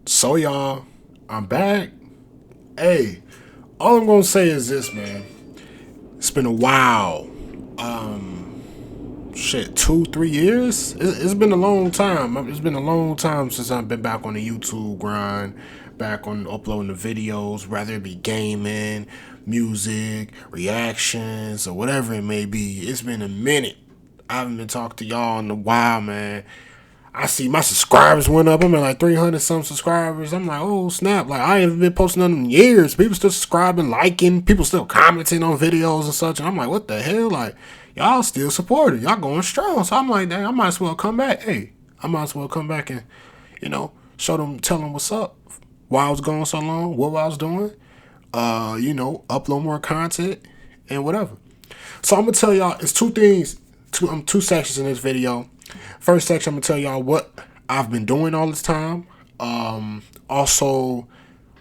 So y'all, I'm back. Hey, all I'm gonna say is this, man. It's been a while. Shit, 2, 3 years. It's been a long time. It's been a long time since I've been back on the YouTube grind, back on uploading the videos, whether it be gaming, music, reactions, or whatever it may be. It's been a minute. I haven't been talking to y'all in a while, man. I see my subscribers went up. I'm at like 300 some subscribers. I'm like, oh snap! Like I haven't been posting on them in years. People still subscribing, liking. People still commenting on videos and such. And I'm like, what the hell? Like y'all still supporting. Y'all going strong. So I'm like, dang, I might as well come back. Hey, I might as well come back and show them, tell them what's up. Why I was going so long. What I was doing. Upload more content and whatever. So I'm gonna tell y'all. It's two things. Two sections in this video. First section, I'm gonna tell y'all what I've been doing all this time. Also,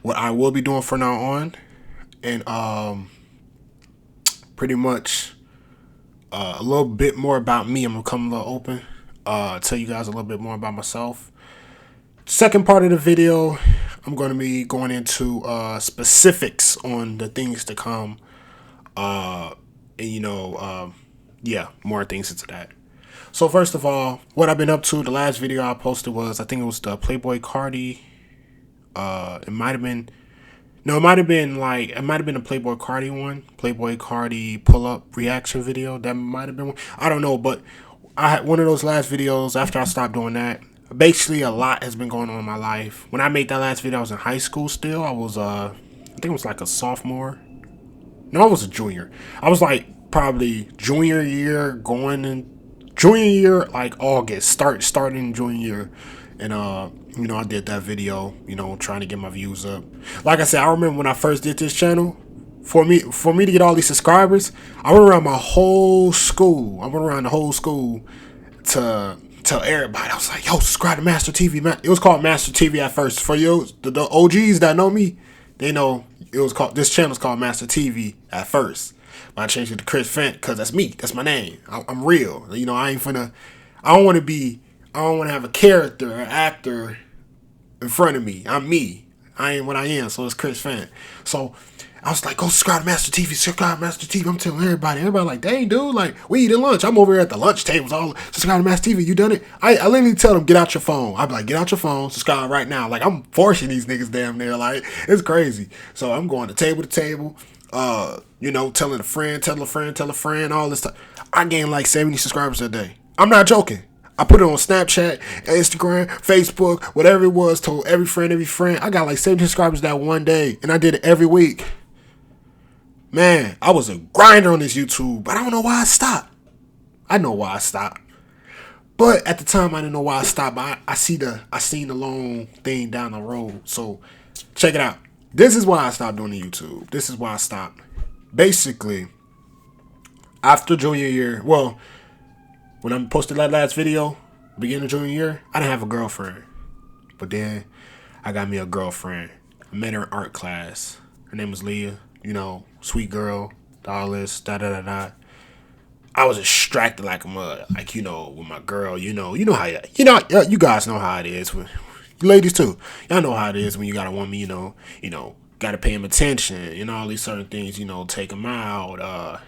what I will be doing from now on, and pretty much a little bit more about me. I'm gonna come a little open. Tell you guys a little bit more about myself. Second part of the video, I'm gonna be going into specifics on the things to come. More things into that. So first of all, what I've been up to, the last video I posted was, I think it was the Playboi Carti. It might have been a Playboi Carti one. Playboi Carti pull-up reaction video. That might have been one. I don't know, but I had one of those last videos after I stopped doing that. Basically, a lot has been going on in my life. When I made that last video, I was in high school still. I was, I think it was like a sophomore. No, I was a junior. I was like probably junior year like August, starting junior year, and I did that video, trying to get my views up. Like I said, I remember when I first did this channel, for me to get all these subscribers, I went around my whole school. I went around the whole school to tell everybody. I was like, yo, subscribe to Master TV, man. It was called Master TV at first. For you, the OGs that know me, they know this channel's called Master TV at first. But I changed it to Chris Fent because that's me. That's my name. I'm real. I don't want to have a character or actor in front of me. I'm me. I ain't what I am. So it's Chris Fent. So I was like, go subscribe to Master TV. Subscribe to Master TV. I'm telling everybody. Everybody like, dang, dude, like, we eating lunch. I'm over here at the lunch tables. All subscribe to Master TV. You done it? I literally tell them, get out your phone. I'd be like, get out your phone. Subscribe right now. Like, I'm forcing these niggas damn near. Like, it's crazy. So I'm going to table. Telling a friend, tell a friend, all this stuff. I gained like 70 subscribers a day. I'm not joking. I put it on Snapchat, Instagram, Facebook, whatever it was, told every friend. I got like 70 subscribers that one day, and I did it every week. Man, I was a grinder on this YouTube, but I don't know why I stopped. I know why I stopped. But at the time, I didn't know why I stopped. I seen the long thing down the road. So check it out. This is why I stopped doing the YouTube. This is why I stopped. Basically, after junior year, well, when I posted that last video, beginning of junior year, I didn't have a girlfriend. But then I got me a girlfriend. I met her in art class. Her name was Leah. Sweet girl, all this, da-da-da-da. I was distracted like a mud. Like, with my girl, you how you guys know how it is. Ladies too, y'all know how it is when you got a woman, gotta pay him attention, all these certain things, take him out,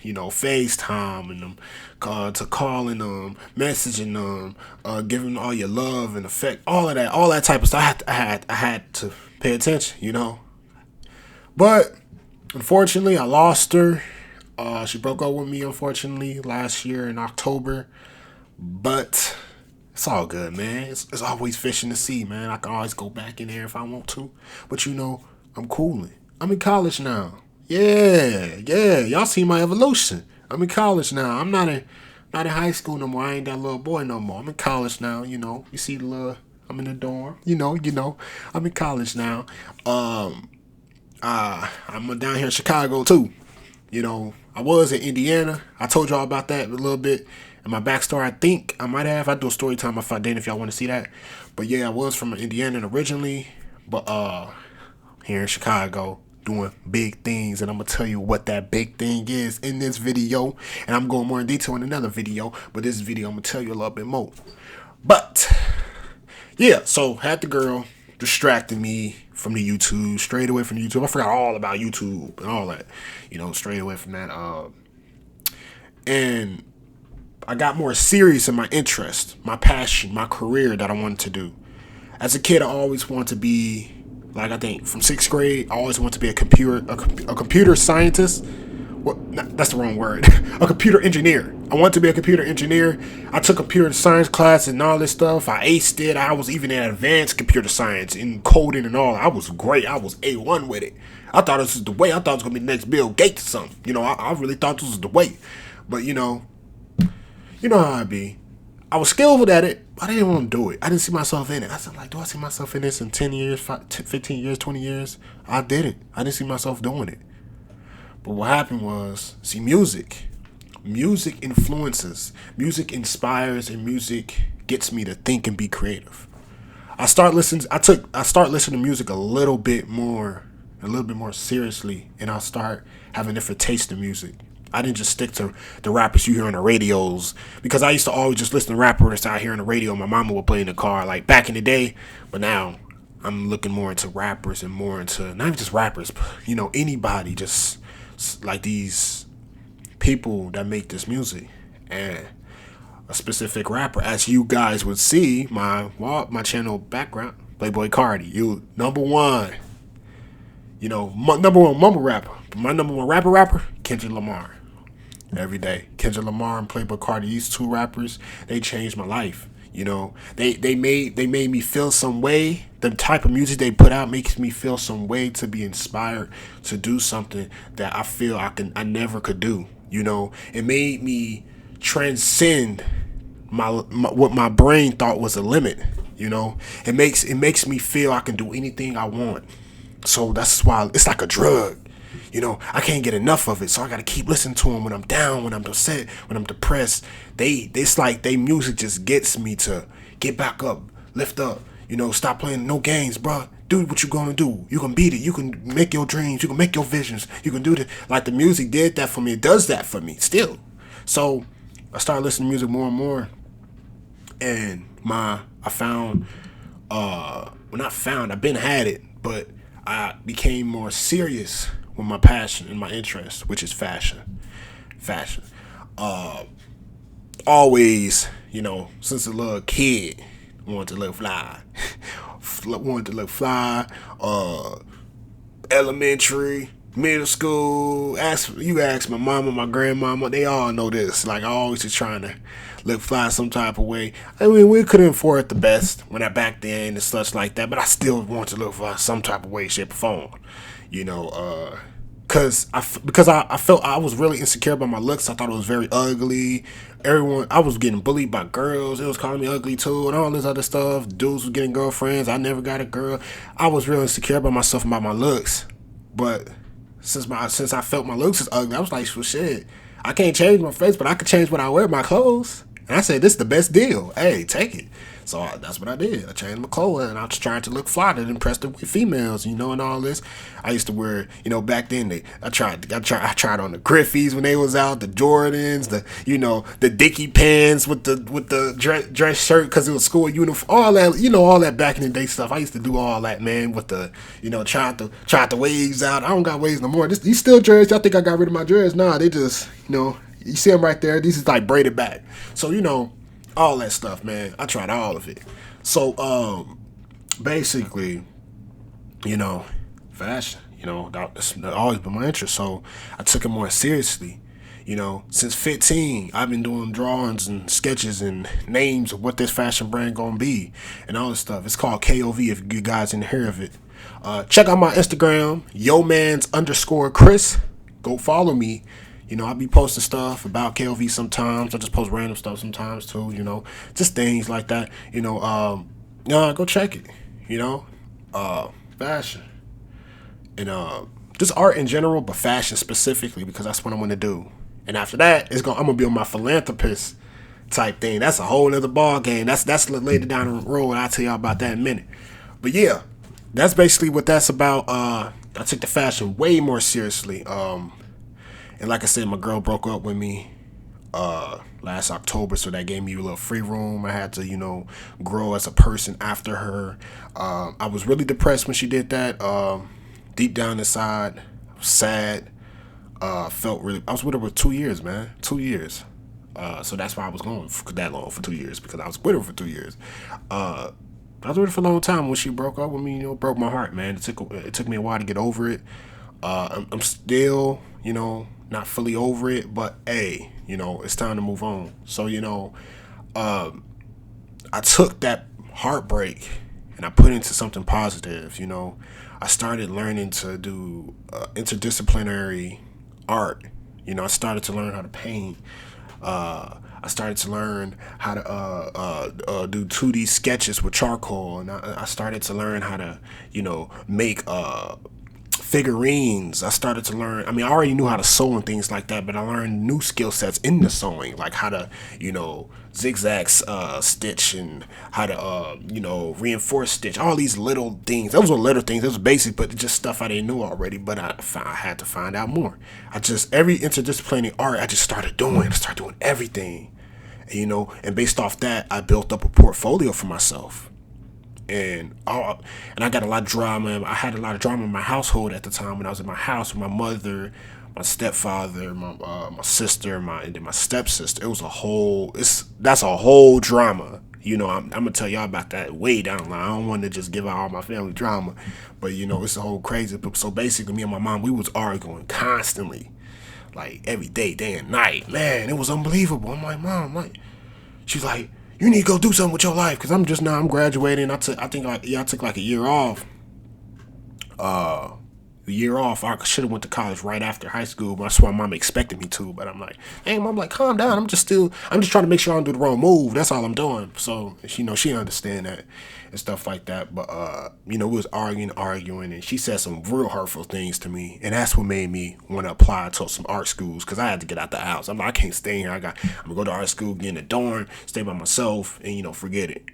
FaceTime and them, to calling them, messaging them, giving all your love and affect, all that type of stuff. I had to pay attention, but unfortunately, I lost her. She broke up with me, unfortunately, last year in October, but it's all good, man. It's always fish in the sea, man. I can always go back in there if I want to. But I'm cooling. I'm in college now. Yeah. Y'all see my evolution. I'm in college now. I'm not in high school no more. I ain't that little boy no more. I'm in college now, You see the little, I'm in the dorm. I'm in college now. I'm down here in Chicago too. I was in Indiana. I told y'all about that a little bit. And my backstory, I think I might have. I do a story time if I did, if y'all want to see that. But yeah, I was from Indiana originally, but here in Chicago doing big things, and I'm gonna tell you what that big thing is in this video. And I'm going more in detail in another video, but this video I'm gonna tell you a little bit more. But yeah, so had the girl. distracted me from the YouTube, straight away from YouTube. I forgot all about YouTube and all that, straight away from that. And I got more serious in my interest, my passion, my career that I wanted to do. As a kid, I always wanted to be, like, I think from 6th grade, I always wanted to be a computer scientist. Well, that's the wrong word. A computer engineer. I wanted to be a computer engineer. I took computer science class and all this stuff. I aced it. I was even in advanced computer science in coding and all. I was great. I was A1 with it. I thought this was the way. I thought it was going to be the next Bill Gates or something. I really thought this was the way. But, you know how I be. I was skillful at it, but I didn't want to do it. I didn't see myself in it. I said, like, do I see myself in this in 10 years, 15 years, 20 years? I didn't. I didn't see myself doing it. But what happened was, see, music influences, music inspires, and music gets me to think and be creative. I start listening to music a little bit more seriously, and I'll start having different taste in music. I didn't just stick to the rappers you hear on the radios, because I used to always just listen to rappers out here on the radio. My mama would play in the car, like back in the day. But now I'm looking more into rappers and more into not even just rappers, but anybody, just like these people that make this music. And a specific rapper, as you guys would see my channel background, Playboy Cardi, you number one mumble rapper. My number one rapper, Kendrick Lamar. Every day, Kendrick Lamar and Playboy Cardi, these two rappers, they changed my life. They made me feel some way. The type of music they put out makes me feel some way, to be inspired to do something that I feel I never could do. It made me transcend my what my brain thought was a limit. It makes me feel I can do anything I want. So that's why it's like a drug. I can't get enough of it, so I gotta keep listening to them when I'm down, when I'm upset, when I'm depressed. It's like they music just gets me to get back up, lift up. Stop playing no games, bro. Do what you gonna do. You can beat it. You can make your dreams. You can make your visions. You can do that. Like the music did that for me. It does that for me still. So I started listening to music more and more, and I've been had it, but I became more serious with my passion and my interest, which is fashion. Always, since a little kid, wanted to look fly. Elementary, middle school. Ask my mama, my grandmama, they all know this. Like, I always just trying to look fly some type of way. I mean, we couldn't afford the best when I back then and such like that, but I still want to look fly some type of way, shape, or form. Because I felt I was really insecure about my looks. I thought it was very ugly. I was getting bullied by girls. It was calling me ugly too, and all this other stuff. Dudes was getting girlfriends. I never got a girl. I was real insecure about myself and about my looks. But since I felt my looks is ugly, I was like, well, shit, I can't change my face, but I can change what I wear, my clothes. And I said, this is the best deal. Hey, take it. So that's what I did. I changed my clothes, and I was trying to look fly to impress the females, and all this. I used to wear, back then I tried on the Griffies when they was out, the Jordans, the Dickie pants with the dress shirt because it was school uniform, all that, all that back in the day stuff. I used to do all that, man, with the, try the waves out. I don't got waves no more. These still dreads. Y'all think I got rid of my dreads? Nah, they just, you see them right there. These is like braided back. So, all that stuff, man. I tried all of it. So, basically, fashion, that's always been my interest. So I took it more seriously. Since 15, I've been doing drawings and sketches and names of what this fashion brand gonna be and all this stuff. It's called KOV, if you guys didn't hear of it. Check out my Instagram, YoMans_Chris. Go follow me. I be posting stuff about KOV sometimes. I just post random stuff sometimes too, just things like that. Go check it, fashion. And just art in general, but fashion specifically, because that's what I want to do. And after that, I'm gonna be on my philanthropist type thing. That's a whole other ball game. That's later down the road. I'll tell y'all about that in a minute. But yeah, that's basically what that's about. I took the fashion way more seriously. And like I said, my girl broke up with me last October, so that gave me a little free room. I had to, grow as a person after her. I was really depressed when she did that. Deep down inside, I was sad. Felt really. I was with her for 2 years, man. 2 years. So that's why I was going for that long, for 2 years, because I was with her for 2 years. I was with her for a long time. When she broke up with me, broke my heart, man. It took me a while to get over it. I'm still, not fully over it, but hey, it's time to move on. So, I took that heartbreak and I put it into something positive. I started learning to do interdisciplinary art. I started to learn how to paint. I started to learn how to do 2D sketches with charcoal, and I started to learn how to, make figurines. I started to learn. I already knew how to sew and things like that, but I learned new skill sets in the sewing, like how to, zigzag stitch, and how to, reinforce stitch. All these little things. Those were little things. It was basic, but just stuff I didn't know already. But I had to find out more. Every interdisciplinary art, I just started doing. I started doing everything, and based off that, I built up a portfolio for myself. And I got a lot of drama. I had a lot of drama in my household at the time when I was in my house with my mother, my stepfather, my sister, and then my stepsister. It was that's a whole drama. I'm gonna tell y'all about that way down the line. I don't want to just give out all my family drama, but it's a whole crazy. So basically, me and my mom, we was arguing constantly, like every day and night. Man, it was unbelievable. I'm like, Mom, she's like, you need to go do something with your life, because I'm graduating. I took like a year off. I should have went to college right after high school, but that's why Mom expected me to. But I'm like, hey, Mom, calm down. I'm just trying to make sure I don't do the wrong move. That's all I'm doing. So, she understand that and stuff like that. But, we was arguing, and she said some real hurtful things to me. And that's what made me want to apply to some art schools, because I had to get out the house. I'm like, I can't stay here. I'm going to go to art school, get in a dorm, stay by myself, and, forget it.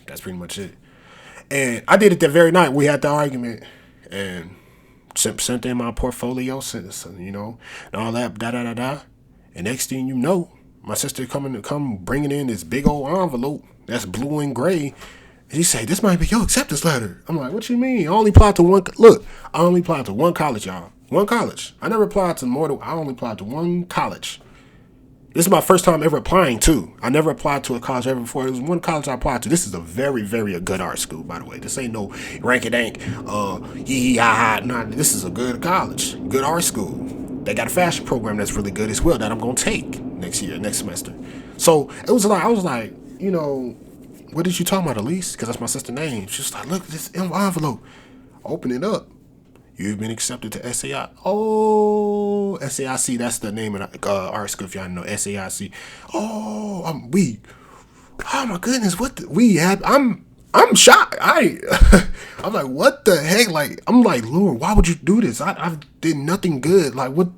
That's pretty much it. And I did it that very night. We had the argument, and sent in my portfolio, and all that, da. And next thing you know, my sister come bringing in this big old envelope that's blue and gray, and she say, "This might be your acceptance letter." I'm like, "What you mean? I only applied to one. Look, I only applied to one college, y'all. One college. I never applied to more than. I only applied to one college. This is my first time ever applying to. I never applied to a college ever before. It was one college I applied to. This is a very, very good art school, by the way. This ain't no ranky-dank, hee-hee-ha-ha. Nah, this is a good college, good art school. They got a fashion program that's really good as well that I'm going to take next semester. So it was like, I was like, what did you talking about, Elise? Because that's my sister's name. She's like, look at this envelope. Open it up. You've been accepted to SAI. Oh, SAIC. That's the name of the art school, if y'all know SAIC. Oh, I'm weak. Oh my goodness, what the, we have? I'm shocked. I'm like, what the heck? I'm like, Lord, why would you do this? I did nothing good. Like, what?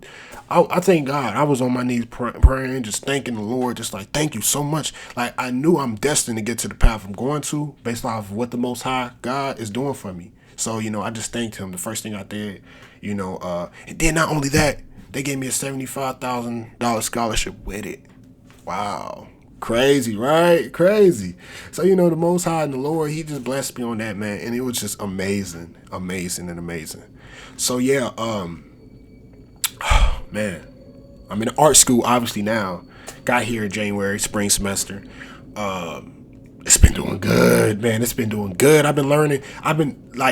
I thank God. I was on my knees praying, just thanking the Lord, just like, thank you so much. Like, I knew I'm destined to get to the path I'm going to based off of what the Most High God is doing for me. So, I just thanked him. The first thing I did, and then not only that, they gave me a $75,000 scholarship with it. Wow. Crazy, right? Crazy. So, the Most High and the Lord, he just blessed me on that, man. And it was just amazing. So, yeah, man, I'm in art school, obviously, now. Got here in January, spring semester. It's been doing good, man. It's been doing good. I've been learning.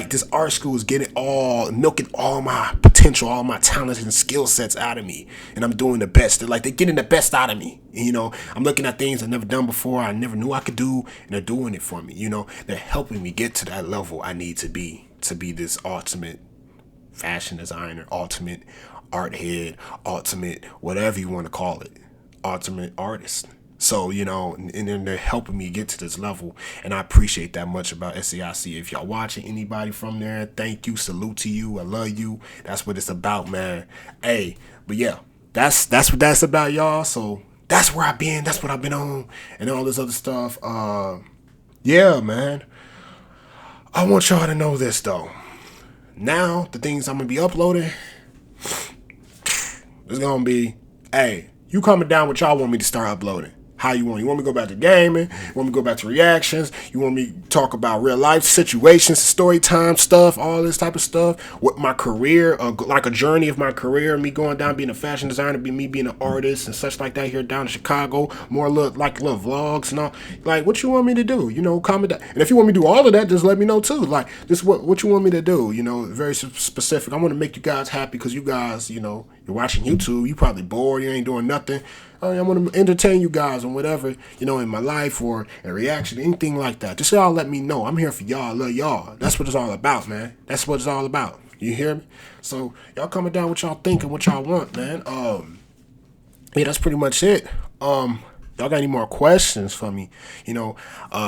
This art school is milking all my potential, all my talents and skill sets out of me. And I'm doing the best. They're getting the best out of me. I'm looking at things I've never done before. I never knew I could do. And they're doing it for me. They're helping me get to that level I need to be this ultimate fashion designer, ultimate art head, ultimate, whatever you want to call it, ultimate artist. So, and then they're helping me get to this level. And I appreciate that much about SAIC. If y'all watching anybody from there, thank you. Salute to you. I love you. That's what it's about, man. Hey, but yeah, that's what that's about, y'all. So that's where I've been. That's what I've been on and all this other stuff. Yeah, man. I want y'all to know this, though. Now, the things I'm going to be uploading, it's going to be, hey, you comment down what y'all want me to start uploading. How you want? You want me to go back to gaming? You want me to go back to reactions? You want me to talk about real life situations, story time stuff, all this type of stuff? What my career, like a journey of my career, me going down being a fashion designer, me being an artist and such like that here down in Chicago. More little vlogs and all. Like, what you want me to do? You know, comment down. And if you want me to do all of that, just let me know too. Like, just what you want me to do? You know, very specific. I want to make you guys happy because you guys, you know, you're watching YouTube. You probably bored. You ain't doing nothing. I want to entertain you guys and whatever, you know, in my life or in reaction, anything like that. Just y'all let me know. I'm here for y'all. I love y'all. That's what it's all about, man. That's what it's all about. You hear me? So y'all comment down what y'all think and what y'all want, man. Yeah, that's pretty much it. Y'all got any more questions for me? You know,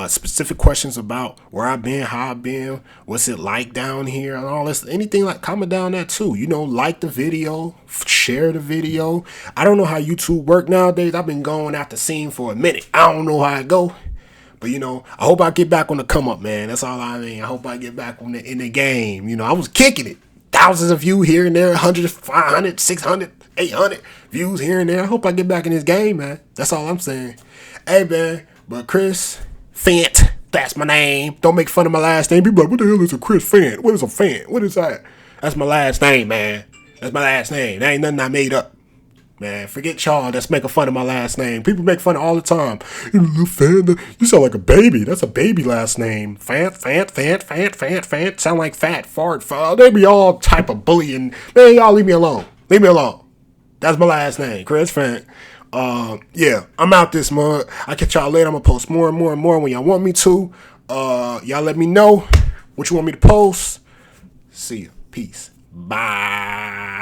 specific questions about where I've been, how I've been, what's it like down here, and all this. Anything like, comment down that too. You know, like the video, share the video. I don't know how YouTube work nowadays. I've been going out the scene for a minute. I don't know how it go. But, you know, I hope I get back on the come up, man. That's all I mean. I hope I get back on in the game. You know, I was kicking it. Thousands of views here and there, 100, 500, 600, 800 views here and there. I hope I get back in this game, man. That's all I'm saying. Hey, man, but Chris Fant, that's my name. Don't make fun of my last name. People like, what the hell is a Chris Fant? What is a Fant? What is that? That's my last name, man. That's my last name. That ain't nothing I made up. Man, forget y'all that's making fun of my last name. People make fun all the time. You little fan, you sound like a baby. That's a baby last name. Fant. Sound like fat, fart. They be all type of bullying. Man, y'all leave me alone. Leave me alone. That's my last name, Chris Fant. Yeah, I'm out this month. I'll catch y'all later. I'm going to post more and more and more when y'all want me to. Y'all let me know what you want me to post. See ya. Peace. Bye.